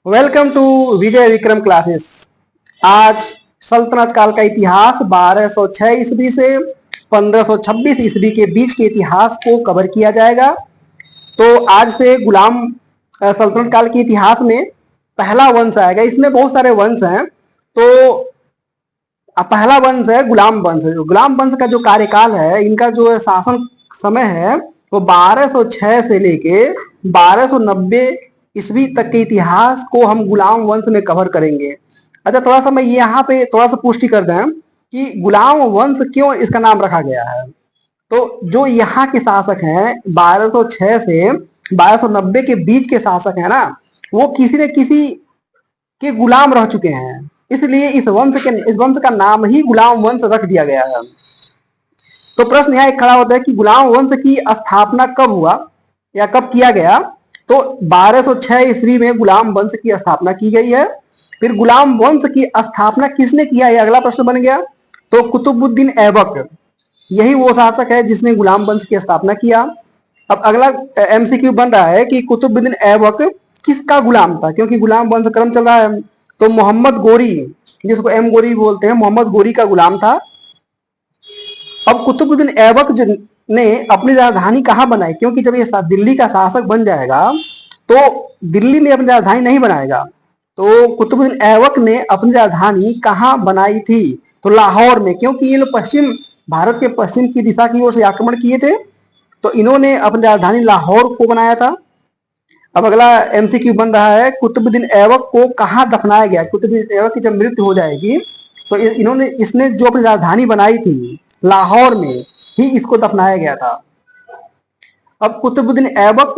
Welcome to Vijay Vikram classes. आज सल्तनत काल का इतिहास 1206 ईस्वी से 1526 ईस्वी के बीच के इतिहास को कवर किया जाएगा। तो आज से गुलाम सल्तनत काल के इतिहास में पहला वंश आएगा। इसमें बहुत सारे वंश हैं। तो पहला वंश है गुलाम वंश। गुलाम वंश का जो कार्यकाल है, इनका जो शासन समय है वो 1206 से लेके 1290 ईस्वी तक के इतिहास को हम गुलाम वंश में कवर करेंगे। अच्छा, थोड़ा सा मैं यहाँ पे थोड़ा सा पुष्टि कर दें कि गुलाम वंश क्यों इसका नाम रखा गया है। तो जो यहाँ के शासक हैं 1206 से 1290 के बीच के शासक हैं ना, वो किसी न किसी के गुलाम रह चुके हैं, इसलिए इस वंश का नाम ही गुलाम वंश रख दिया गया है। तो प्रश्न यहाँ एक खड़ा होता है कि गुलाम वंश की स्थापना कब हुआ या कब किया गया। तो 1206 ईस्वी में गुलाम वंश की स्थापना की गई है। फिर गुलाम वंश की स्थापना किसने किया, यह अगला प्रश्न बन गया। तो कुतुबुद्दीन ऐबक, यही वो शासक है जिसने गुलाम वंश की स्थापना किया। अब अगला एमसीक्यू बन रहा है कि कुतुबुद्दीन ऐबक किसका गुलाम था, क्योंकि गुलाम वंश क्रम चल रहा है। तो मोहम्मद गोरी, जिसको एम गोरी बोलते हैं, मोहम्मद गोरी का गुलाम था। अब कुतुबुद्दीन ऐबक ने अपनी राजधानी कहाँ बनाई, क्योंकि जब ये दिल्ली का शासक बन जाएगा तो दिल्ली में अपनी राजधानी नहीं बनाएगा। तो कुतुबुद्दीन ऐबक ने अपनी राजधानी कहाँ बनाई थी, तो लाहौर में, क्योंकि ये लोग पश्चिम भारत के पश्चिम की दिशा की ओर से आक्रमण किए थे। तो इन्होंने अपनी राजधानी लाहौर को बनाया था। अब अगला एमसीक्यू बन रहा है, कुतुबुद्दीन ऐबक को कहाँ दफनाया गया। कुतुबुद्दीन ऐबक की जब मृत्यु हो जाएगी तो इसने जो अपनी राजधानी बनाई थी लाहौर में ही इसको दफनाया गया था। अब कुतुबुद्दीन ऐबक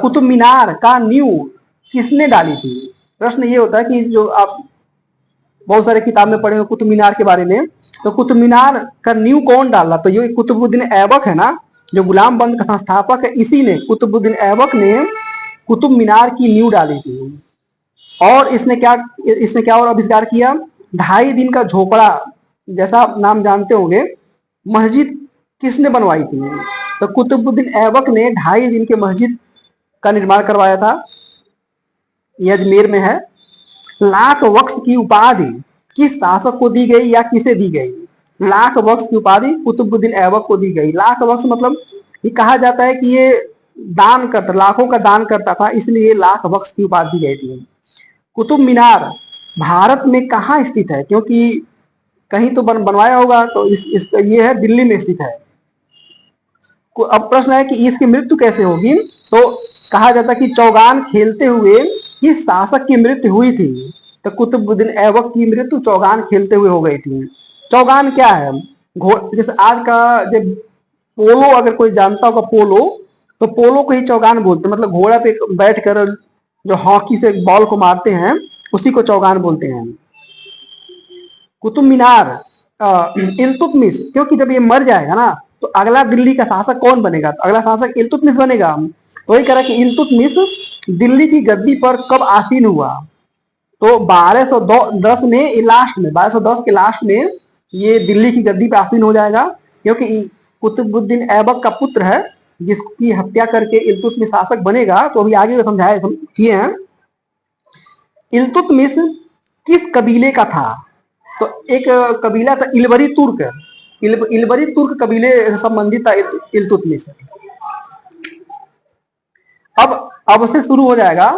कुतुब मीनार का नींव किसने डाली थी। प्रश्न ये होता है कि जो आप बहुत सारे किताब में पढ़े हो कुतुब मीनार के बारे में, तो कुतुब मीनार का नींव कौन डाला, तो ये कुतुबुद्दीन ऐबक है ना, जो गुलाम वंश का संस्थापक है। इसी ने, कुतुबुद्दीन ऐबक ने कुतुब मीनार की नींव डाली थी। और इसने क्या और आविष्कार किया, 2.5 दिन का झोपड़ा, जैसा आप नाम जानते होंगे। मस्जिद किसने बनवाई थी, तो कुतुबुद्दीन ऐबक ने 2.5 दिन के मस्जिद का निर्माण करवाया था। यह अजमेर में है। लाख वक्स की उपाधि किस शासक को दी गई या किसे दी गई। लाख वक्स की उपाधि कुतुबुद्दीन ऐबक को दी गई। लाख वक्स मतलब ये कहा जाता है कि ये दान करता, लाखों का दान करता था, इसलिए लाख वक्स की उपाधि दी गई थी। कुतुब मीनार भारत में कहाँ स्थित है, क्योंकि कहीं तो बनवाया होगा, तो ये है दिल्ली में स्थित है। अब प्रश्न है कि इसकी मृत्यु कैसे होगी, तो कहा जाता है कि चौगान खेलते हुए इस शासक की मृत्यु हुई थी। तो कुतुबुद्दीन ऐबक की मृत्यु चौगान खेलते हुए हो गई थी। चौगान क्या है, जैसे आज का जब पोलो, अगर कोई जानता होगा पोलो, तो पोलो को ही चौगान बोलते हैं। मतलब घोड़ा पे बैठकर जो हॉकी से बॉल को मारते हैं उसी को चौगान बोलते हैं। कुतुब मीनार इल्तुतमिश, क्योंकि जब ये मर जाएगा ना तो अगला दिल्ली का शासक कौन बनेगा, तो अगला शासक इल्तुतमिश बनेगा। तो वही कह कि इल्तुतमिश दिल्ली की गद्दी पर कब आसीन हुआ, तो 1210 में, लास्ट में 1210 के लास्ट में ये दिल्ली की गद्दी पर आसीन हो जाएगा, क्योंकि कुतुबुद्दीन ऐबक का पुत्र है जिसकी हत्या करके इल्तुतमिश शासक बनेगा। तो अभी आगे समझाए किए हैं। इल्तुतमिश किस कबीले का था, तो एक कबीला था इलबरी तुर्क। इलबरी तुर्क कबीले से संबंधित था इल्तुतमिश। अब से शुरू हो जाएगा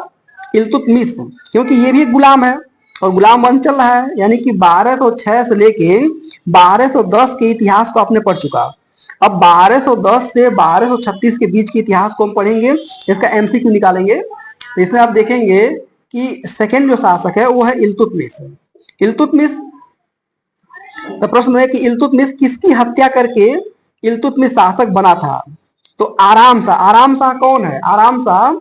इल्तुतमिश, क्योंकि ये भी गुलाम है और गुलाम वंश चल रहा है, यानी कि 1206 से लेके 1210 के इतिहास को आपने पढ़ चुका। अब 1210 से 1236 के बीच के इतिहास को हम पढ़ेंगे, इसका एमसीक्यू निकालेंगे। तो इसमें आप देखेंगे कि सेकेंड जो शासक है वो है इल्तुतमिश। इल्तुतमिश, तो प्रश्न है कि इल्तुतमिश किसकी हत्या करके इल्तुतमिश शासक बना था, तो आराम शाह कौन है, आराम शाह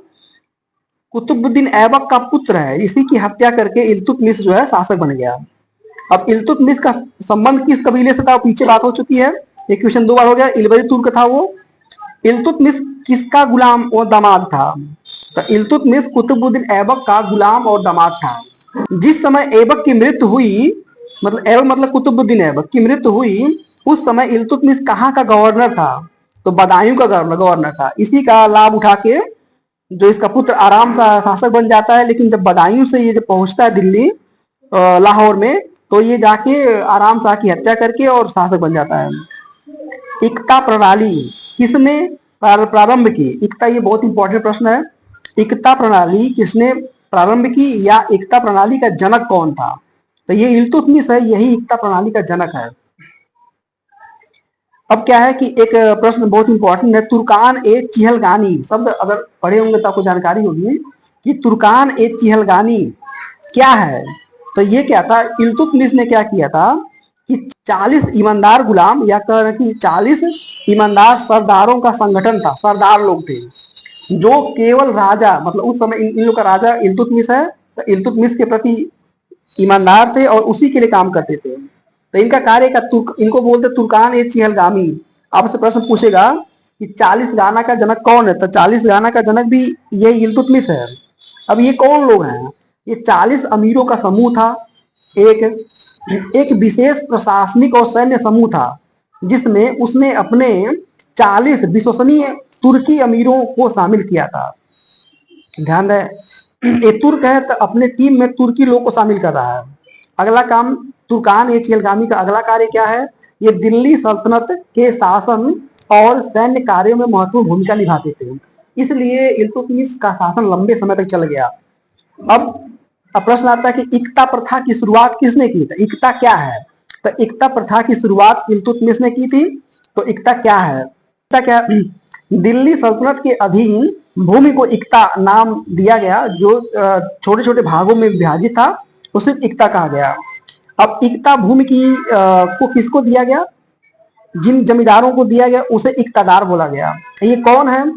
कुतुबुद्दीन ऐबक का पुत्र है। इसी की हत्या करके इल्तुतमिश जो है शासक बन गया। अब इल्तुतमिश का संबंध किस कबीले से था, पीछे बात हो चुकी है, ये क्वेश्चन 2 बार हो गया। इलबरी तुर्क था वो। इल्तुतमिश किसका गुलाम और दामाद था, तो इल्तुतमिश कुतुबुद्दीन ऐबक का गुलाम और दामाद था। जिस समय ऐबक की मृत्यु हुई, मतलब ऐबक मतलब कुतुबुद्दीन ऐबक की मृत्यु हुई, उस समय इल्तुतमिश कहाँ का गवर्नर था, तो बदायूं का गवर्नर था। इसी का लाभ उठा के जो इसका पुत्र आराम सा शासक बन जाता है, लेकिन जब बदायूं से ये जब पहुंचता है दिल्ली लाहौर में, तो ये जाके आराम शाह की हत्या करके और शासक बन जाता है। इक्ता प्रणाली किसने प्रारंभ की? इक्ता, ये बहुत इंपॉर्टेंट प्रश्न है। इक्ता प्रणाली किसने प्रारंभ की, या इक्ता प्रणाली का जनक कौन था? तो ये इल्तुतमिश है, यही इक्ता प्रणाली का जनक है। अब क्या है कि एक प्रश्न बहुत इंपॉर्टेंट है, तुर्कान ए चिहलगानी शब्द अगर पढ़े होंगे तो आपको जानकारी होगी कि तुर्कान ए चिहलगानी क्या है। तो ये क्या था, इल्तुतमिश ने क्या किया था कि 40 ईमानदार गुलाम, या कह रहे कि 40 ईमानदार सरदारों का संगठन था, सरदार लोग थे जो केवल राजा, मतलब उस समय इन लोग का राजा इल्तुतमिश है, तो इल्तुतमिश के प्रति ईमानदार थे और उसी के लिए काम करते थे। तो इनका कार्य का इनको बोलते तुर्कान ए चिहलगामी। आपसे प्रश्न पूछेगा कि 40 गाना का जनक कौन है, तो 40 गाना का जनक भी यही इल्तुतमिश है। अब ये कौन लोग हैं? ये 40 अमीरों का समूह था। एक विशेष प्रशासनिक और सैन्य समूह था जिसमें उसने अपने 40 विश्वसनीय तुर्की अमीरों को शामिल किया था। ध्यान रहे, ये तुर्क है तो अपने टीम में तुर्की लोग को शामिल कर रहा है। अगला काम तुर्कान ए चिहलगामी का अगला कार्य क्या है? ये दिल्ली सल्तनत के शासन और सैन्य कार्यों में महत्वपूर्ण भूमिका निभाते थे, इसलिए इल्तुतमिश का शासन लंबे समय तक चल गया। अब प्रश्न आता है कि इक्ता प्रथा की शुरुआत किसने की थी? इक्ता क्या है? तो इक्ता प्रथा की शुरुआत इल्तुतमिश ने की थी। तो इक्ता क्या है? इक्ता क्या? दिल्ली सल्तनत के अधीन भूमि को इक्ता नाम दिया गया, जो छोटे छोटे भागों में विभाजित था, उसे इक्ता कहा गया। अब इक्ता भूमि की को किसको दिया गया? जिन जमींदारों को दिया गया उसे इक्तादार बोला गया। ये कौन है?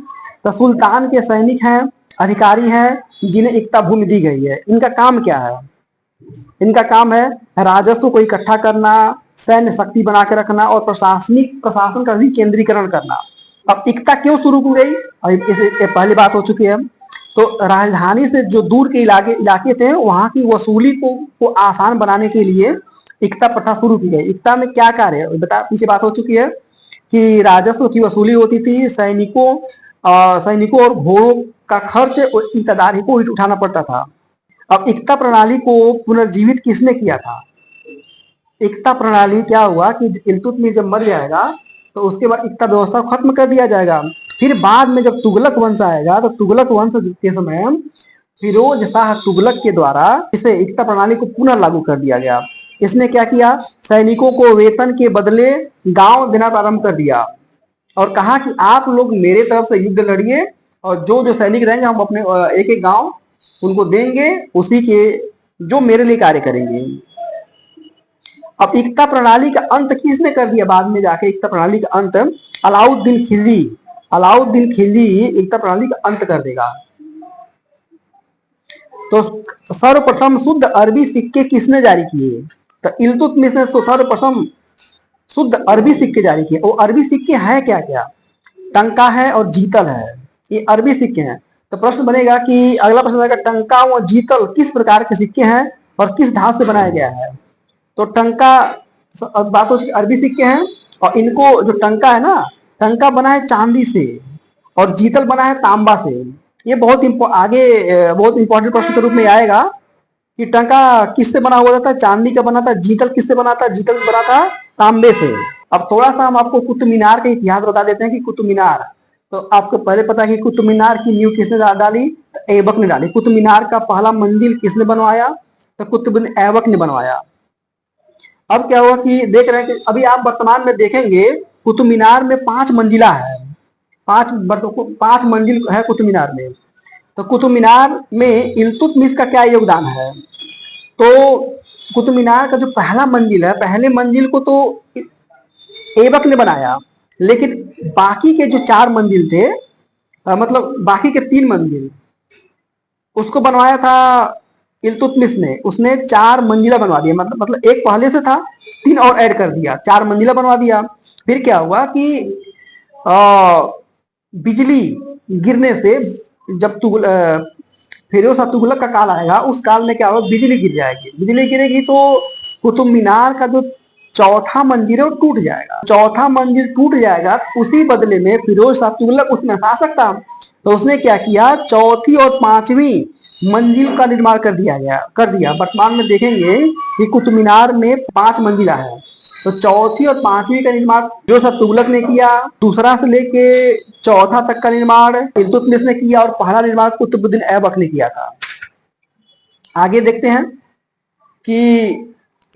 तो सुल्तान के सैनिक हैं, अधिकारी हैं, जिन्हें इक्ता भूमि दी गई है। इनका काम क्या है? इनका काम है राजस्व को इकट्ठा करना, सैन्य शक्ति बना के रखना और प्रशासनिक प्रशासन का विकेंद्रीकरण करना। अब इक्ता क्यों शुरू की गई? अब इसे पहली बात हो चुकी है। तो राजधानी से जो दूर के इलाके थे, वहां की वसूली को आसान बनाने के लिए इक्ता प्रथा शुरू की गई। इक्ता में क्या कार्य है बता, पीछे बात हो चुकी है कि राजस्व की वसूली होती थी, सैनिकों और घोड़ों का खर्च इक्तादार ही को उठाना पड़ता था। अब इक्ता प्रणाली को पुनर्जीवित किसने किया था? इक्ता प्रणाली क्या हुआ कि इल्तुतमिश जब मर जाएगा तो उसके बाद इक्ता व्यवस्था को खत्म कर दिया जाएगा। फिर बाद में जब तुगलक वंश आएगा तो तुगलक वंश के समय फिरोज शाह तुगलक के द्वारा इसे इक्ता प्रणाली को पुनः लागू कर दिया गया। इसने क्या किया? सैनिकों को वेतन के बदले गांव देना प्रारंभ कर दिया और कहा कि आप लोग मेरे तरफ से युद्ध लड़िए और जो जो सैनिक रहेंगे हम अपने एक एक गांव उनको देंगे, उसी के जो मेरे लिए कार्य करेंगे। अब इक्ता प्रणाली का अंत किसने कर दिया? बाद में जाके इक्ता प्रणाली का अंत अलाउद्दीन खिलजी इक्ता प्रणाली का अंत कर देगा। तो सर्वप्रथम शुद्ध अरबी सिक्के किसने जारी किए? तो इल्तुतमिश ने सर्वप्रथम शुद्ध अरबी सिक्के जारी किए। वो अरबी सिक्के हैं क्या क्या? टंका है और जीतल है, ये अरबी सिक्के हैं। तो प्रश्न बनेगा कि अगला प्रश्न आएगा, टंका और जीतल किस प्रकार के सिक्के हैं और किस धातु से बनाया गया है? तो टंका बात हो अरबी सिक्के हैं और इनको जो टंका है ना, टंका बना है चांदी से और जीतल बना है तांबा से। ये बहुत आगे बहुत इंपॉर्टेंट प्रश्न के रूप में आएगा कि टंका किससे बना हुआ था? चांदी का बना था। जीतल किससे बना था? जीतल बना था तांबे से। अब थोड़ा सा हम आपको कुतुब मीनार का इतिहास बता देते हैं कि कुतुब मीनार, तो आपको पहले पता है कि कुतुब मीनार की नींव किसने डाली? तो ऐबक ने डाली। कुतुब मीनार का पहला मंजिल किसने बनवाया? तो कुतुब ऐबक ने बनवाया। अब क्या हुआ कि देख रहे हैं कि अभी आप वर्तमान में देखेंगे कुतुब मीनार में 5 मंजिला है, 5 मंजिल है कुतुब मीनार में। तो कुतुब मीनार में इल्तुतमिश का क्या योगदान है? तो कुतुब मीनार का जो पहला मंजिल है, पहले मंजिल को तो ऐबक ने बनाया, लेकिन बाकी के जो 4 मंजिल थे, मतलब बाकी के 3 मंजिल उसको बनवाया था इल्तुतमिश ने। उसने 4 मंजिला बनवा दिया, मतलब एक पहले से था, 3 और ऐड कर दिया, 4 मंजिला बनवा दिया। फिर क्या हुआ कि बिजली गिरने से जब फिरोज शाह तुगलक का काल आएगा, उस काल में क्या होगा? बिजली गिर जाएगी। बिजली गिरेगी तो कुतुब मीनार का जो चौथा मंजिल है वो टूट जाएगा। चौथा मंजिल टूट जाएगा, उसी बदले में फिरोज शाह तुगलक उसमें शासक था, तो उसने क्या किया, चौथी और पांचवी मंजिल का निर्माण कर दिया। वर्तमान में देखेंगे कि कुतुब मीनार में 5 मंजिला है, तो चौथी और पांचवी का निर्माण फिरोज शाह तुगलक ने किया। दूसरा से लेके चौथा तक का निर्माण इल्तुतमिश ने किया, और पहला निर्माण कुतुबुद्दीन ऐबक ने किया था। आगे देखते हैं कि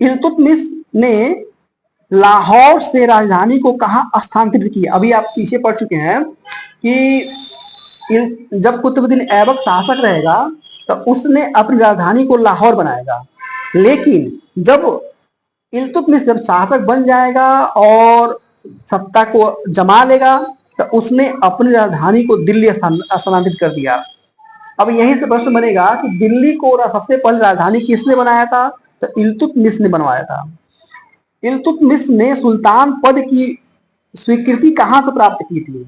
इल्तुतमिश ने लाहौर से राजधानी को कहाँ स्थानांतरित किया। अभी आप पीछे पढ़ चुके हैं कि जब कुतुबुद्दीन ऐबक शासक रहेगा तो उसने अपनी राजधानी को लाहौर बनाएगा, लेकिन जब इल्तुतमिश जब शासक बन जाएगा और सत्ता को जमा लेगा तो उसने अपनी राजधानी को दिल्ली स्थानांतरित कर दिया। अब यहीं से प्रश्न बनेगा कि दिल्ली को सबसे पहले राजधानी किसने बनाया था, तो इल्तुतमिश ने बनवाया था। इल्तुतमिश ने सुल्तान पद की स्वीकृति कहां से प्राप्त की थी,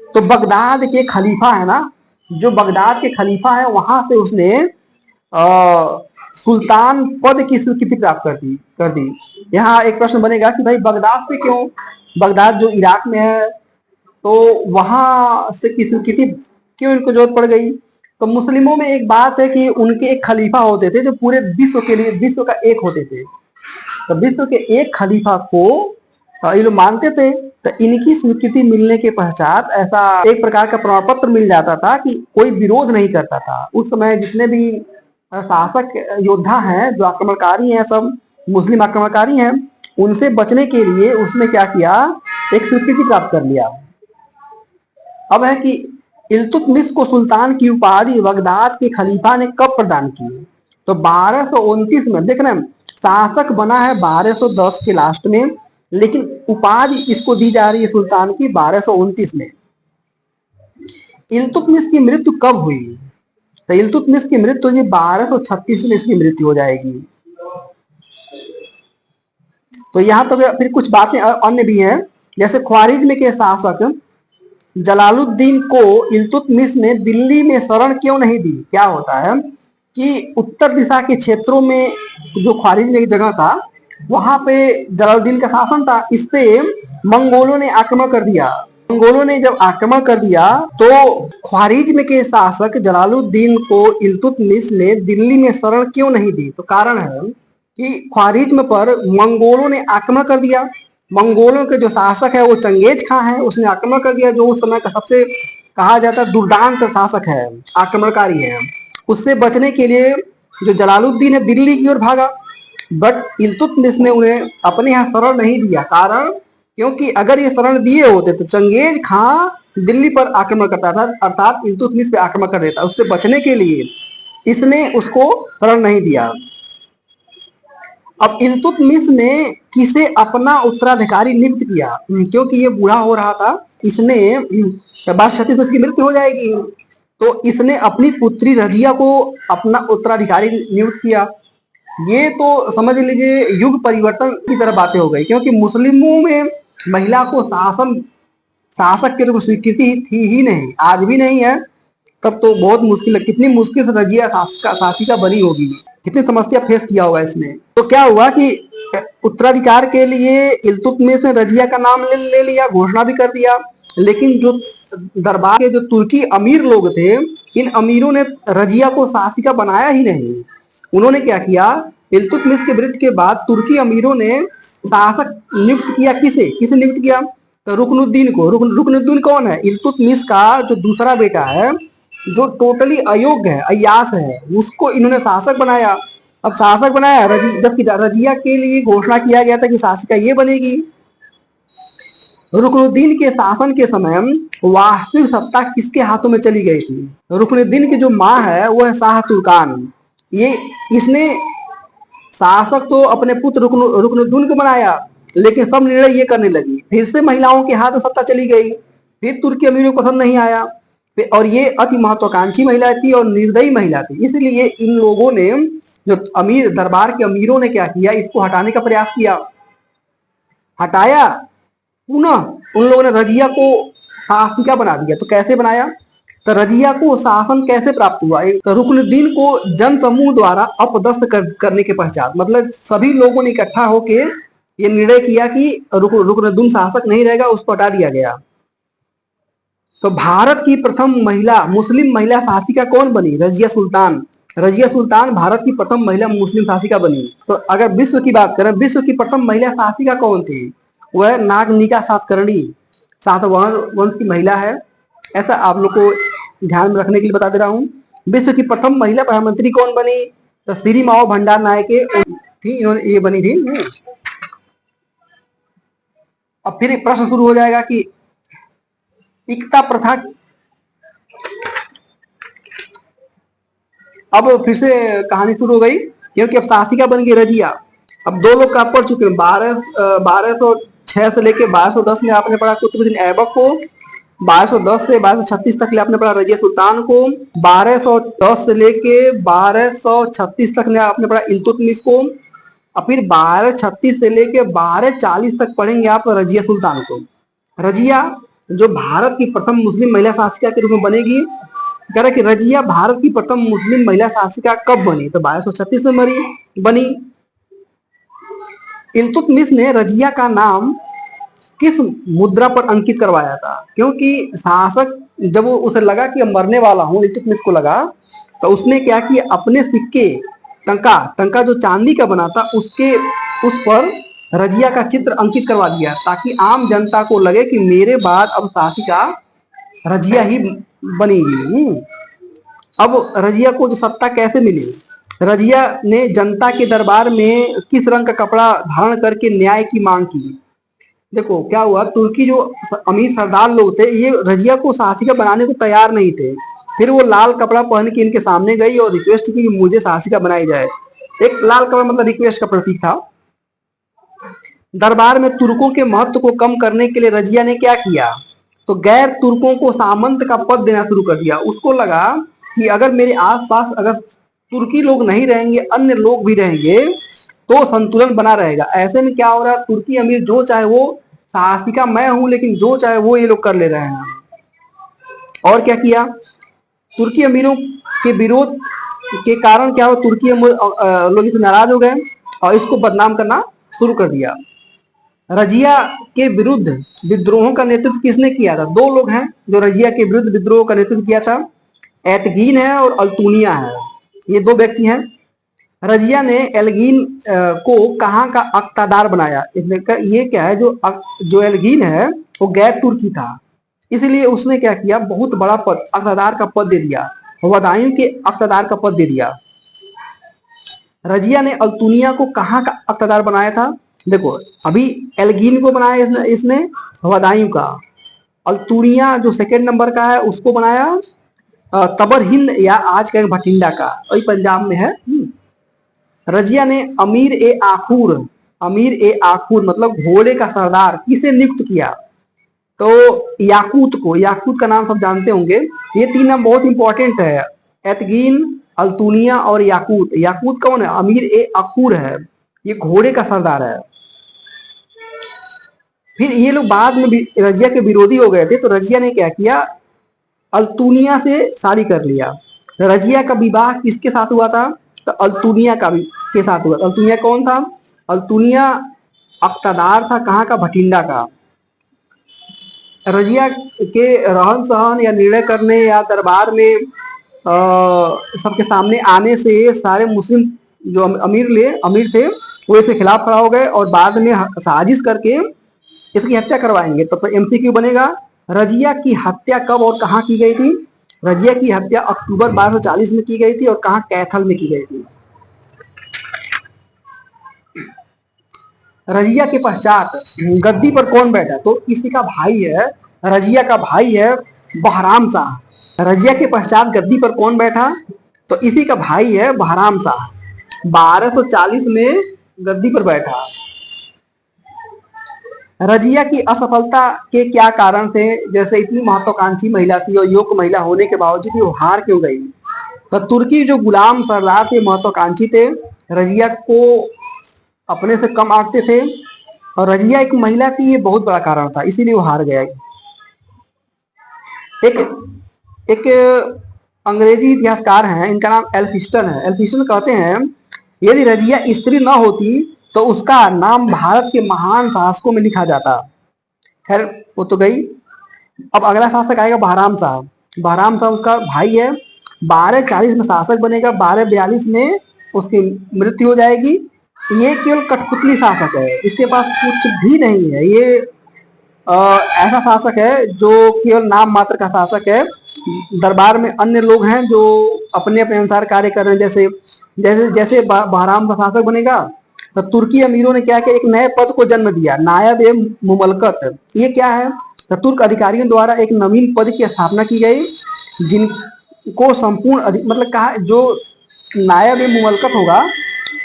तो बगदाद के खलीफा है ना, जो बगदाद के खलीफा है वहां से उसने सुल्तान पद की स्वीकृति प्राप्त कर दी। यहाँ एक प्रश्न बनेगा कि भाई बगदाद से क्यों, बगदाद जो इराक में है, तो वहां से की स्वीकृति क्यों इनको जरूरत पड़ गई। तो मुस्लिमों में एक बात है कि उनके एक खलीफा होते थे जो पूरे विश्व के लिए विश्व का एक होते थे, तो विश्व के एक खलीफा को ये लोग मानते थे। तो इनकी स्वीकृति मिलने के पश्चात ऐसा एक प्रकार का प्रमाण पत्र मिल जाता था कि कोई विरोध नहीं करता था। उस समय जितने भी शासक योद्धा हैं जो आक्रमणकारी हैं, सब मुस्लिम आक्रमणकारी हैं, उनसे बचने के लिए उसने क्या किया, एक स्वीकृति प्राप्त कर लिया। अब है कि इल्तुतमिश को सुल्तान की उपाधि बगदाद के खलीफा ने कब प्रदान की, तो 1229 में। देख रहे हैं शासक बना है 1210 के लास्ट में, लेकिन उपाधि इसको दी जा रही है सुल्तान की 1229 में। इल्तुतमिश की मृत्यु कब हुई, तो इल्तुतमिश की मृत्यु ये 1236 में इसकी मृत्यु हो जाएगी। तो यहाँ तो फिर कुछ बातें अन्य भी हैं, जैसे ख्वारिज्म के शासक जलालुद्दीन को इल्तुतमिश ने दिल्ली में शरण क्यों नहीं दी। क्या होता है कि उत्तर दिशा के क्षेत्रों में जो ख्वारिज्म एक जगह था, वहां पे जलालुद्दीन का शासन था, इस पे मंगोलों ने आक्रमण कर दिया। मंगोलों ने जब आक्रमण कर दिया तो ख्वारिज्म के शासक जलालुद्दीन को इल्तुतमिश ने दिल्ली में शरण क्यों नहीं दी, तो कारण है कि ख्वारिज्म पर मंगोलों ने आक्रमण कर दिया। मंगोलों के जो शासक है वो चंगेज खां है, उसने आक्रमण कर दिया, जो उस समय का सबसे कहा जाता है दुर्दांत शासक है, आक्रमणकारी है। उससे बचने के लिए जो जलालुद्दीन है दिल्ली की ओर भागा, बट इल्तुतमिश ने उन्हें अपने यहाँ शरण नहीं दिया। कारण क्योंकि अगर ये शरण दिए होते तो चंगेज खां दिल्ली पर आक्रमण करता था, अर्थात इल्तुतमिश पे आक्रमण कर देता। उससे बचने के लिए इसने उसको शरण नहीं दिया। अब इल्तुतमिश ने किसे अपना उत्तराधिकारी नियुक्त किया, क्योंकि ये बूढ़ा हो रहा था, इसने 1236 में इसकी मृत्यु हो जाएगी, तो इसने अपनी पुत्री रजिया को अपना उत्तराधिकारी नियुक्त किया। ये तो समझ लीजिए युग परिवर्तन की तरह बातें हो गई, क्योंकि मुस्लिमों में महिला को शासक के रूप में स्वीकृति थी ही नहीं, आज भी नहीं है। तब तो बहुत मुश्किल है, कितनी मुश्किल से रजिया शासिका बनी होगी, कितनी समस्या फेस किया होगा इसने। तो क्या हुआ कि उत्तराधिकार के लिए इल्तुतमिश ने रजिया का नाम ले लिया, घोषणा भी कर दिया, लेकिन जो दरबार के जो तुर्की अमीर लोग थे, इन अमीरों ने रजिया को शासिका बनाया ही नहीं। उन्होंने क्या किया, इल्तुतमिश के मृत्यु के बाद तुर्की अमीरों ने शासक नियुक्त किया। किसे नियुक्त किया, तो रुकनुद्दीन को। रुकनुद्दीन कौन है, इल्तुतमिश का जो दूसरा बेटा है, जो टोटली अयोग्य है, अय्याश है, उसको इन्होंने शासक बनाया। अब शासक बनाया, जबकि रजिया के लिए घोषणा किया गया था कि शासिका ये बनेगी। रुकनुद्दीन के शासन के समय वास्तविक सत्ता किसके हाथों में चली गई थी, रुकनुद्दीन की जो माँ है वो है शाह तुर्कान। इसने शासक तो अपने पुत्र रुकनुद्दीन को बनाया, लेकिन सब निर्णय ये करने लगी। फिर से महिलाओं के हाथ में सत्ता चली गई, फिर तुर्की अमीरों को पसंद नहीं आया, और ये अति महत्वाकांक्षी महिला थी और निर्दयी महिला थी। इसलिए इन लोगों ने, जो अमीर दरबार के अमीरों ने क्या किया, इसको हटाने का प्रयास किया, हटाया। पुनः उन लोगों ने रजिया को शासिका बना दिया। तो कैसे बनाया, तो रजिया को शासन कैसे प्राप्त हुआ? एक तो रुकनुद्दीन को जन समूह द्वारा अपदस्थ करने के पश्चात, मतलब सभी लोगों ने इकट्ठा होके ये निर्णय किया कि रुकनुद्दीन शासक नहीं रहेगा, उसको हटा दिया गया। तो भारत की प्रथम महिला मुस्लिम महिला शासिका कौन बनी? रजिया सुल्तान। रजिया सुल्तान भारत की प्रथम महिला मुस्लिम शासिका बनी। तो अगर विश्व की बात करें, विश्व की प्रथम महिला शासिका कौन थी? वह नागनिका सातकर्णी, सातवाहन वंश की महिला है। ऐसा आप लोग को ध्यान में रखने के लिए बता दे रहा हूँ। विश्व की प्रथम महिला प्रधानमंत्री कौन बनी? तो श्री माओ भंडार नायके थी, इन्होंने ये बनी थी। अब फिर एक प्रश्न शुरू हो जाएगा कि इकता प्रथा, अब फिर से कहानी शुरू हो गई, क्योंकि अब शासिका बन गई रजिया। अब दो लोग का पढ़ चुके हैं, 1206 से लेके 1210 में आपने पढ़ा कुतुबुद्दीन ऐबक को, 1210 से 1236 तक आपने पढ़ा रजिया सुल्तान को, 1210 से लेके 1236 तक आपने पढ़ा इल्तुतमिश को, और फिर 1236 से लेके 1240 तक पढ़ेंगे आप रजिया सुल्तान को। रजिया जो भारत की प्रथम मुस्लिम महिला शासिका के रूप में बनेगी। कह रहा कि रजिया भारत की प्रथम मुस्लिम महिला शासिका कब बनी? तो 1236 में बनी। इल्तुतमिश ने रजिया का नाम किस मुद्रा पर अंकित करवाया था? क्योंकि शासक जब वो उसे लगा कि मरने वाला हूं, इल्तुतमिश को लगा, तो उसने क्या किया, अपने सिक्के टंका जो चांदी का बना था उस पर रजिया का चित्र अंकित करवा दिया, ताकि आम जनता को लगे कि मेरे बाद अब शासिका रजिया ही बनेगी। अब रजिया को जो सत्ता कैसे मिली? रजिया ने जनता के दरबार में किस रंग का कपड़ा धारण करके न्याय की मांग की? देखो क्या हुआ, तुर्की जो अमीर सरदार लोग थे, ये रजिया को शासिका बनाने को तैयार नहीं थे। फिर वो लाल कपड़ा पहन के इनके सामने गई और रिक्वेस्ट की कि मुझे शासिका बनाई जाए। एक लाल कपड़ा मतलब रिक्वेस्ट का प्रतीक था। दरबार में तुर्कों के महत्व को कम करने के लिए रजिया ने क्या किया? तो गैर तुर्कों को सामंत का पद देना शुरू कर दिया। उसको लगा कि अगर मेरे आसपास अगर तुर्की लोग नहीं रहेंगे, अन्य लोग भी रहेंगे, तो संतुलन बना रहेगा। ऐसे में क्या हो रहा है, तुर्की अमीर जो चाहे वो, शासिका मैं हूं लेकिन जो चाहे वो ये लोग कर ले रहे हैं। और क्या किया, तुर्की अमीरों के विरोध के कारण क्या हो, तुर्की लोग इससे नाराज हो गए और इसको बदनाम करना शुरू कर दिया। रजिया के विरुद्ध विद्रोहों का नेतृत्व किसने किया था? दो लोग हैं जो रजिया के विरुद्ध विद्रोह का नेतृत्व किया था, एतगीन है और अल्तुनिया है। ये दो व्यक्ति हैं। रजिया ने एल्गीन को कहाँ का अक्तादार बनाया? ये क्या है, जो एल्गीन है वो गैर तुर्की था, इसलिए उसने क्या किया, बहुत बड़ा पद, अक्तादार का पद दे दिया, वदायूं के अक्तादार का पद दे दिया। रजिया ने अल्तुनिया को कहाँ का अक्तादार बनाया था? देखो अभी एल्गीन को बनाया इसने वदायूं का, अल्तुनिया जो सेकेंड नंबर का है उसको बनाया तबर हिंद या आज का भटिंडा का, वही पंजाब में है। रजिया ने अमीर ए आखूर मतलब घोड़े का सरदार किसे नियुक्त किया? तो याकूत का नाम सब जानते होंगे। ये तीन नाम बहुत इंपॉर्टेंट है, एतगीन, अल्तुनिया और याकूत। याकूत कौन है? अमीर ए आखूर है, ये घोड़े का सरदार है। फिर ये लोग बाद में रजिया के विरोधी हो गए थे, तो रजिया ने क्या किया, अल्तुनिया से शादी कर लिया। रजिया का विवाह किसके साथ हुआ था? तो अल्तुनिया के साथ हुआ। अल्तुनिया कौन था? अल्तुनिया अक्तादार था, कहाँ का? भटिंडा का। रजिया के रहन सहन या निर्णय करने या दरबार में सबके सामने आने से सारे मुस्लिम जो अमीर थे वो इसके खिलाफ खड़ा हो गए और बाद में साजिश करके इसकी हत्या करवाएंगे। तो एमसीक्यू बनेगा, रजिया की हत्या कब और कहाँ की गई थी? रजिया की हत्या अक्टूबर 1240 में की गई थी और कहाँ? कैथल में की गई थी। रजिया के पश्चात गद्दी पर कौन बैठा? तो इसी का भाई है, रजिया का भाई है बहराम शाह। रजिया के पश्चात गद्दी पर कौन बैठा? तो इसी का भाई है बहराम शाह, 1240 में गद्दी पर बैठा। रजिया की असफलता के क्या कारण थे? जैसे इतनी महत्वाकांक्षी महिला थी और योग्य महिला होने के बावजूद वो हार क्यों गई? तो तुर्की जो गुलाम सरदार थे, महत्वाकांक्षी थे, रजिया को अपने से कम आंकते थे और रजिया एक महिला थी, ये बहुत बड़ा कारण था, इसीलिए वो हार गया। एक अंग्रेजी इतिहासकार हैं, इनका नाम एल्फिस्टन है। एल्फिस्टन कहते हैं यदि रजिया स्त्री न होती तो उसका नाम भारत के महान शासकों में लिखा जाता। खैर वो तो गई। अब अगला शासक आएगा बहराम साहब। बहराम साहब उसका भाई है। 1240 में शासक बनेगा, 1242 में उसकी मृत्यु हो जाएगी। ये केवल कठपुतली शासक है, इसके पास कुछ भी नहीं है। ये ऐसा शासक है जो केवल नाम मात्र का शासक है। दरबार में अन्य लोग हैं जो अपने अपने अनुसार कार्य कर रहे हैं। जैसे जैसे जैसे बहराम का शासक बनेगा तो तुर्की अमीरों ने क्या किया, एक नए पद को जन्म दिया, नायब ए मुमलकत। ये क्या है, तो तुर्क अधिकारियों द्वारा एक नवीन पद की स्थापना की गई जिनको संपूर्ण मतलब कहा जो नायब ए मुमलकत होगा,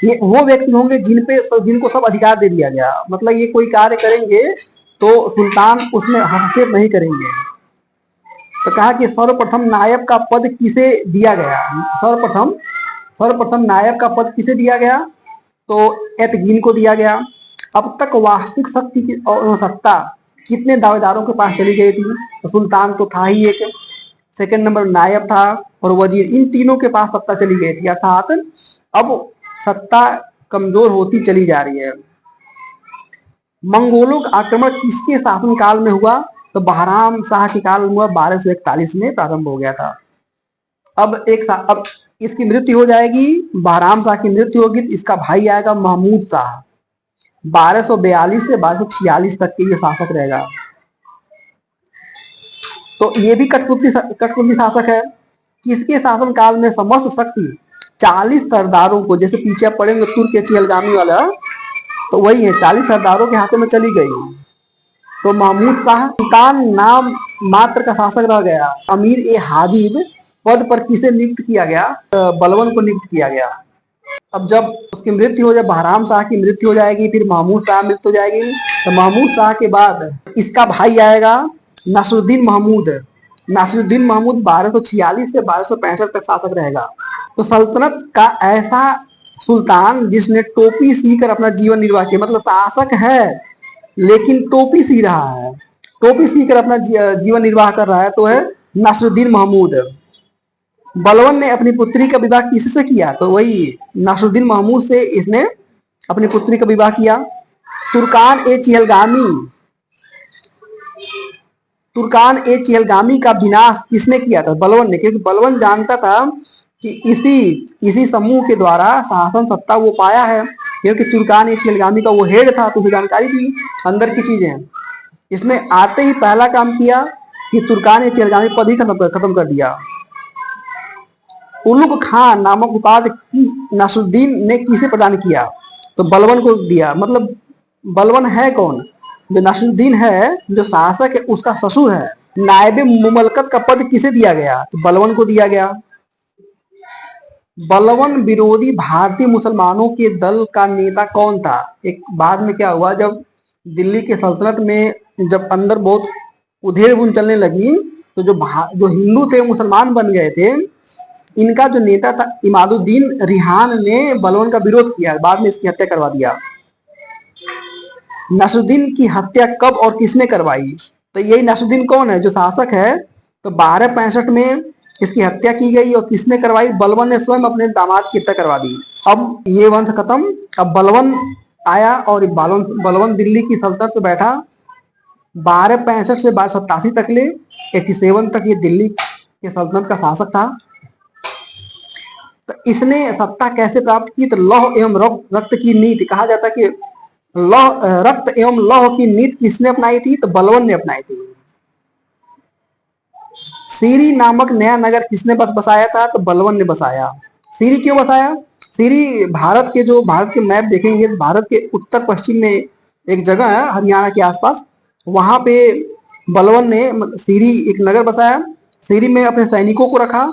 ये वो व्यक्ति होंगे जिनको सब अधिकार दे दिया गया। मतलब ये कोई कार्य करेंगे तो सुल्तान उसमें हस्तक्षेप नहीं करेंगे। तो कहा कि सर्वप्रथम नायब का पद किसे दिया गया। सर्वप्रथम नायब का पद किसे दिया गया, तो एतगीन को दिया गया। अब तक वास्तविक शक्ति की सत्ता कितने दावेदारों के पास चली गई थी, तो सुल्तान तो था ही एक, सेकंड नंबर नायब था और वजीर, इन तीनों के पास सत्ता चली गई थी। अर्थात अब सत्ता कमजोर होती चली जा रही है। मंगोलों का आक्रमण किसके शासनकाल में हुआ, तो बहराम शाह के काल में हुआ, 1241 में प्रारंभ हो गया था। अब इसकी मृत्यु हो जाएगी, बहराम शाह की मृत्यु होगी तो इसका भाई आएगा महमूद शाह। 1242 से 1246 तक के ये शासक रहेगा। तो ये भी कठपुतली शासक है। किसके शासन काल में समस्त शक्ति 40 सरदारों को, जैसे पीछे आप पढ़ेंगे तुर्क चिहलगामी वाला, तो वही है, 40 सरदारों के हाथों में चली गई। तो महमूद शाह सुल्तान नाम मात्र का शासक रह गया। अमीर ए हाजिब पद पर किसे नियुक्त किया गया, बलवन को नियुक्त किया गया। अब जब उसकी मृत्यु हो जाए, बहराम शाह की मृत्यु हो जाएगी, फिर महमूद शाह मृत्यु हो जाएगी, तो महमूद शाह के बाद इसका भाई आएगा नासिरुद्दीन महमूद। नासिरुद्दीन महमूद 1246 से 1265 तक शासक रहेगा। तो सल्तनत का ऐसा सुल्तान जिसने टोपी सीकर अपना जीवन निर्वाह किया, मतलब शासक है लेकिन टोपी सी रहा है, टोपी सीकर अपना जीवन निर्वाह कर रहा है, तो है नासिरुद्दीन महमूद। बलवन ने अपनी पुत्री का विवाह किससे किया, तो वही नासिरुद्दीन महमूद से इसने अपनी पुत्री का विवाह किया। तुर्कान ए चिहलगामी का विनाश किसने किया था, बलवन ने, क्योंकि बलवन जानता था कि इसी समूह के द्वारा शासन सत्ता वो पाया है, क्योंकि तुर्कान ए चिहलगामी का वो हेड था, तो उसे जानकारी थी अंदर की चीजें। इसने आते ही पहला काम किया कि तुर्कान ए चिहलगामी पद ही खत्म कर दिया। उलुग खान नामक उपाधि की नासिरुद्दीन ने किसे प्रदान किया, तो बलवन को दिया। मतलब बलवन है कौन, जो नासिरुद्दीन है जो शासक है उसका ससुर है। नायब मुमलकत का पद किसे दिया गया, तो बलवन को दिया गया। बलवन विरोधी भारतीय मुसलमानों के दल का नेता कौन था। एक बाद में क्या हुआ, जब दिल्ली के सल्तनत में जब अंदर बहुत उधेड़ बुन चलने लगी, तो जो हिंदू थे मुसलमान बन गए थे, इनका जो नेता था इमादुद्दीन रिहान ने बलवन का विरोध किया, बाद में इसकी हत्या करवा दिया। नासिरुद्दीन की हत्या कब और किसने करवाई, तो यही नासिरुद्दीन कौन है, जो शासक है। तो 1265 में इसकी हत्या की गई और किसने करवाई, बलवन ने स्वयं अपने दामाद की हत्या करवा दी। अब ये वंश खत्म। अब बलवन आया और बलवन दिल्ली की सल्तनत पे बैठा 1265 से 1287 तक ले 87 तक ये दिल्ली के सल्तनत का शासक था। तो इसने सत्ता कैसे प्राप्त की, तो लौह एवं रक्त की नीति, कहा जाता है कि रक्त एवं लौह की नीति किसने अपनाई थी, तो बलवन ने अपनाई थी। सीरी नामक नया नगर किसने बसाया था, तो बलवन ने बसाया। सीरी क्यों बसाया, सीरी भारत के मैप देखेंगे तो भारत के उत्तर पश्चिम में एक जगह है हरियाणा के आसपास, वहां पे बलवन ने सीरी एक नगर बसाया। सीरी में अपने सैनिकों को रखा।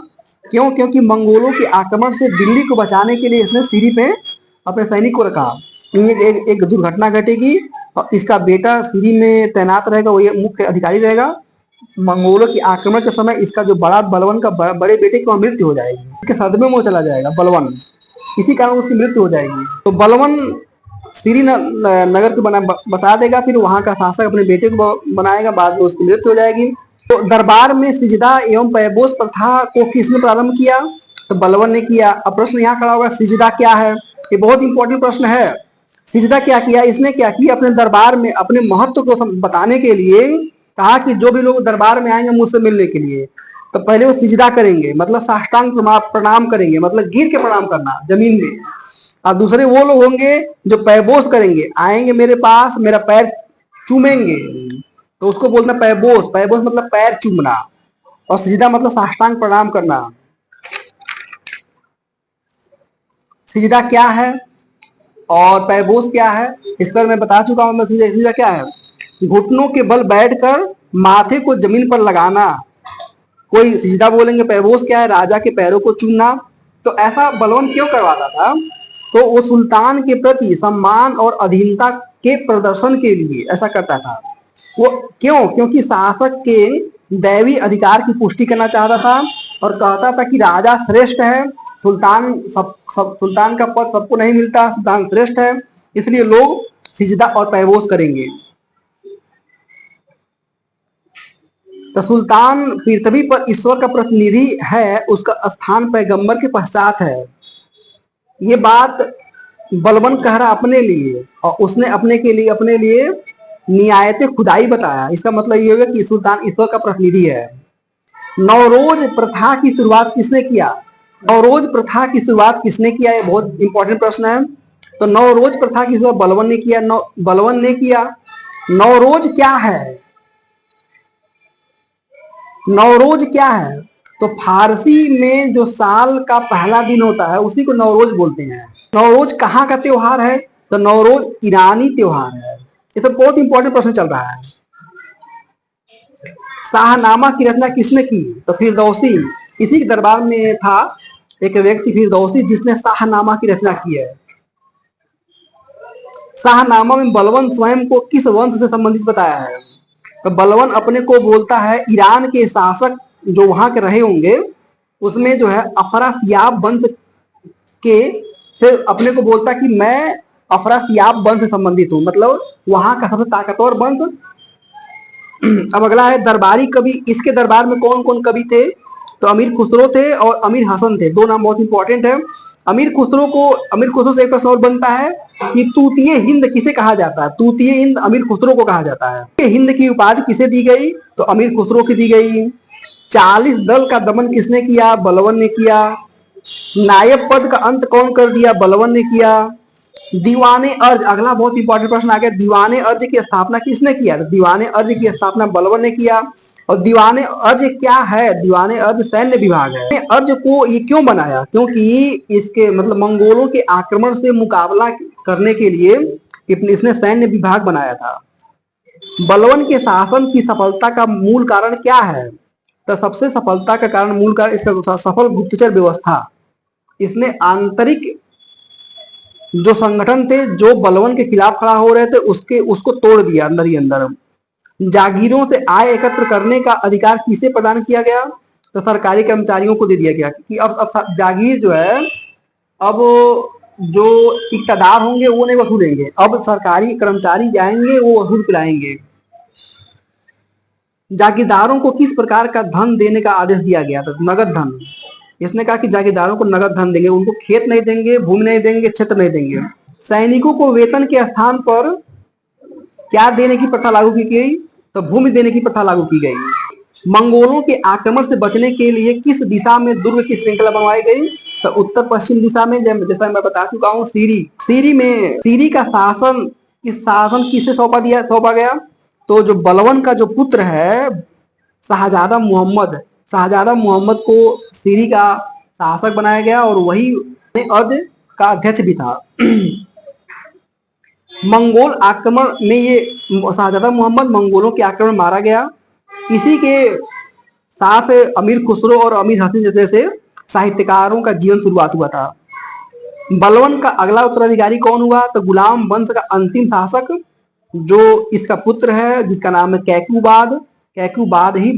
क्यों, क्योंकि मंगोलों के आक्रमण से दिल्ली को बचाने के लिए इसने सीरी पे अपने सैनिक को रखा। एक दुर्घटना घटेगी और इसका बेटा सीरी में तैनात रहेगा, वो ये मुख्य अधिकारी रहेगा। मंगोलों के आक्रमण के समय इसका जो बलवन का बड़े बेटे की मृत्यु हो जाएगी, इसके सदमे में वो चला जाएगा बलवन, इसी कारण उसकी मृत्यु हो जाएगी। तो बलवन सीरी नगर को बसा देगा, फिर वहां का शासक अपने बेटे को बनाएगा, बाद में उसकी मृत्यु हो जाएगी। तो दरबार में सिजदा एवं पैबोस प्रथा को किसने प्रारंभ किया? तो बलवन ने किया। अब प्रश्न यहाँ खड़ा होगा, सिजदा क्या है? ये बहुत इंपॉर्टेंट प्रश्न है। सिजदा क्या किया? इसने क्या किया, अपने दरबार में अपने महत्व को बताने के लिए कहा कि जो भी लोग दरबार में आएंगे मुझसे मिलने के लिए, तो पहले वो सिजदा करेंगे, मतलब साष्टांग प्रणाम करेंगे, मतलब गिर के प्रणाम करना जमीन में। और दूसरे वो लोग होंगे जो पैबोस करेंगे, आएंगे मेरे पास, मेरा पैर चूमेंगे, तो उसको बोलना पैबोस। पैबोस मतलब पैर चूमना, और सिजदा मतलब साष्टांग प्रणाम करना। सिजदा क्या है और पैबोस क्या है, इस पर मैं बता चुका हूं। सिजदा क्या है? घुटनों के बल बैठकर माथे को जमीन पर लगाना, कोई सिजदा बोलेंगे। पैबोस क्या है? राजा के पैरों को चूमना। तो ऐसा बलवन क्यों करवाता था? तो वो सुल्तान के प्रति सम्मान और अधीनता के प्रदर्शन के लिए ऐसा करता था। वो क्यों? क्योंकि शासक के दैवी अधिकार की पुष्टि करना चाहता था और कहता था कि राजा श्रेष्ठ है, सुल्तान का पद सबको नहीं मिलता, सुल्तान श्रेष्ठ है, इसलिए लोग सिजदा और पैबोस करेंगे। तो सुल्तान पृथ्वी पर ईश्वर का प्रतिनिधि है, उसका स्थान पैगंबर के पश्चात है। ये बात बलबन कह रहा अपने लिए, और उसने अपने लिए नियायत खुदाई बताया। इसका मतलब ये होगा कि सुल्तान ईश्वर का प्रतिनिधि है। नवरोज प्रथा की शुरुआत किसने किया? नवरोज प्रथा की शुरुआत किसने किया? ये बहुत इंपॉर्टेंट प्रश्न है। तो नवरोज प्रथा की शुरुआत बलबन ने किया। बलबन ने किया। नवरोज क्या है? नवरोज क्या है? तो फारसी में जो साल का पहला दिन होता है उसी को नवरोज बोलते हैं। नवरोज कहाँ का त्योहार है? तो नवरोज ईरानी त्योहार है। ये तो बहुत इंपॉर्टेंट प्रश्न चल रहा है। शाहनामा की रचना किसने की? तो फिरदौसी। इसी के दरबार में था एक व्यक्ति फिरदौसी, जिसने शाहनामा की रचना की है। शाहनामा में बलबन स्वयं को किस वंश से संबंधित बताया है? तो बलबन अपने को बोलता है ईरान के शासक जो वहां के रहे होंगे उसमें जो है अफरासियाब वंश के से अपने को बोलता कि मैं अफरासियाब वंश से संबंधित हूँ, मतलब वहां का सबसे ताकतवर वंश। अब अगला है दरबारी कवि। इसके दरबार में कौन कौन कवि थे? तो अमीर खुसरो थे और अमीर हसन थे। दो नाम बहुत इंपॉर्टेंट है। अमीर खुसरो से एक प्रश्न और बनता है कि तूतीय हिंद किसे कहा जाता है? तूतीय हिंद अमीर खुसरो को कहा जाता है। हिंद की उपाधि किसे दी गई? तो अमीर खुसरो की दी गई। 40 दल का दमन किसने किया? बलबन ने किया। नायब पद का अंत कौन कर दिया? बलबन ने किया। दीवाने अर्ज, अगला बहुत इंपॉर्टेंट प्रश्न आ गया, दीवाने अर्ज की स्थापना किसने किया? तो दीवाने अर्ज की स्थापना बलबन ने किया। और दीवाने अर्ज क्या है? दीवाने अर्ज सैन्य विभाग है। अर्ज को ये क्यों बनाया? क्योंकि इसके मतलब मंगोलों के आक्रमण से मुकाबला करने के लिए इसने सैन्य विभाग बनाया था। बलबन के शासन की सफलता का मूल कारण क्या है? तो सबसे सफलता का कारण, मूल कारण इसका सफल गुप्तचर व्यवस्था। इसने आंतरिक जो संगठन थे जो बलबन के खिलाफ खड़ा हो रहे थे उसको तोड़ दिया अंदर ही अंदर। जागीरों से आय एकत्र करने का अधिकार किसे प्रदान किया गया? तो सरकारी कर्मचारियों को दे दिया गया कि अब जागीर जो है, अब जो इक्तदार होंगे वो नहीं वसूलेंगे, अब सरकारी कर्मचारी जाएंगे वो वसूल पिलाएंगे। जागीरदारों को किस प्रकार का धन देने का आदेश दिया गया था? नगद धन। इसने कहा कि जागीरदारों को नगद धन देंगे, उनको खेत नहीं देंगे, भूमि नहीं देंगे, क्षेत्र नहीं देंगे। सैनिकों को वेतन के स्थान पर क्या देने की प्रथा लागू की गई? तो भूमि देने की प्रथा लागू की गई। मंगोलों के आक्रमण से बचने के लिए किस दिशा में दुर्ग की श्रृंखला बनवाई गई? तो उत्तर पश्चिम दिशा में, जैसा मैं बता चुका हूँ, सीरी का शासन किसे सौंपा गया? तो जो बलबन का जो पुत्र है शाहजादा मोहम्मद को सीरी का शासक बनाया गया और वही अर्ज का अध्यक्ष भी था। मंगोल आक्रमण में ये शाहजादा मोहम्मद मंगोलों के आक्रमण मारा गया। इसी के साथ अमीर खुसरो और अमीर हसन जैसे साहित्यकारों का जीवन शुरुआत हुआ था। बलबन का अगला उत्तराधिकारी कौन हुआ? तो गुलाम वंश का अंतिम शासक जो इसका पुत्र है जिसका नाम है कैकूबाद ही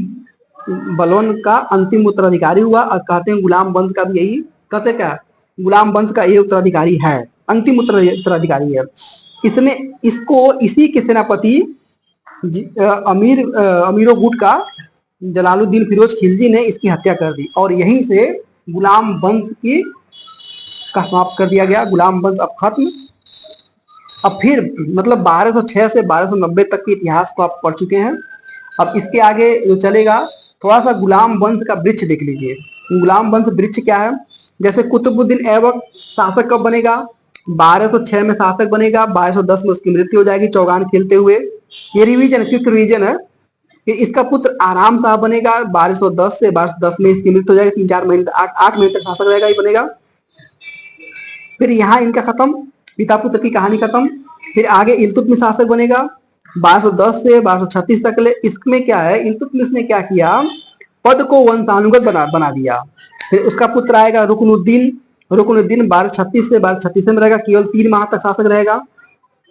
बलबन का अंतिम उत्तराधिकारी हुआ। और कहते हैं गुलाम वंश का भी यही कहते क्या, गुलाम वंश का ये उत्तराधिकारी है, अंतिम उत्तराधिकारी है। इसी के सेनापति अमीरो गुट का जलालुद्दीन फिरोज खिलजी ने इसकी हत्या कर दी और यहीं से गुलाम वंश की का समाप्त कर दिया गया। गुलाम वंश अब खत्म। अब फिर मतलब 1206 से 1290 तक के इतिहास को आप पढ़ चुके हैं। अब इसके आगे जो चलेगा, थोड़ा सा गुलाम वंश का वृक्ष देख लीजिए। गुलाम वंश वृक्ष क्या है? जैसे कुतुबुद्दीन ऐबक शासक कब बनेगा? 1206 में शासक बनेगा, 1210 में उसकी मृत्यु हो जाएगी चौगान खेलते हुए। ये रिवीजन, क्विक रिवीजन है कि इसका पुत्र आराम शाह बनेगा 1210 से 1210 में इसकी मृत्यु हो जाएगी। 3-4 महीने 8 महीने तक शासक रहेगा, ये बनेगा। फिर यहाँ इनका खत्म, पिता पुत्र की कहानी खत्म। फिर आगे इल्तुतमिश शासक बनेगा 1210 से 1236 तक ले। इसमें क्या है, इल्तुतमिश ने क्या किया, पद को वंशानुगत बना दिया। फिर उसका पुत्र आएगा रुकनुद्दीन। रुकनुद्दीन 1236 से 1236 में रहेगा, केवल 3 माह तक शासक रहेगा।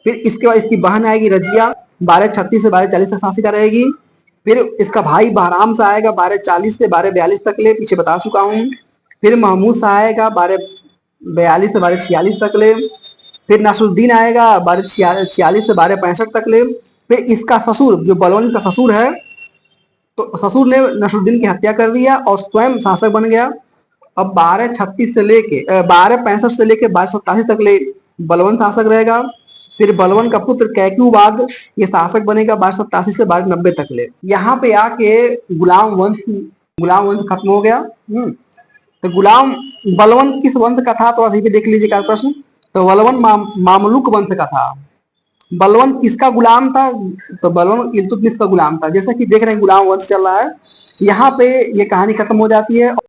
फिर इसके बाद इसकी बहन आएगी रजिया, 1236 से 1240 तक शासिका रहेगी। फिर इसका भाई बहराम शाह आएगा 1240 से 1242 तक ले, पीछे बता चुका हूँ। फिर महमूद शाह आएगा 1242 से 1246 तक ले। फिर नसरुद्दीन आएगा 1246 से 1265 तक ले। फिर इसका ससुर, जो बलवान का ससुर है, तो ससुर ने नसरुद्दीन की हत्या कर दिया और स्वयं शासक बन गया। अब 1236 से लेके 1265 से लेके 1287 तक ले बलवन शासक रहेगा। फिर बलवन का पुत्र कैक्यूबाद ये शासक बनेगा 1287 से 1290 तक ले। यहाँ पे आके गुलाम वंश खत्म हो गया। तो गुलाम बलवन किस वंश का था, तो अभी देख लीजिए प्रश्न। तो बलवन मामलुक वंश का था। बलवन किसका गुलाम था? तो बलवन इल्तुतमिश का गुलाम था। जैसा कि देख रहे हैं गुलाम वंश चल रहा है। यहाँ पे ये कहानी खत्म हो जाती है।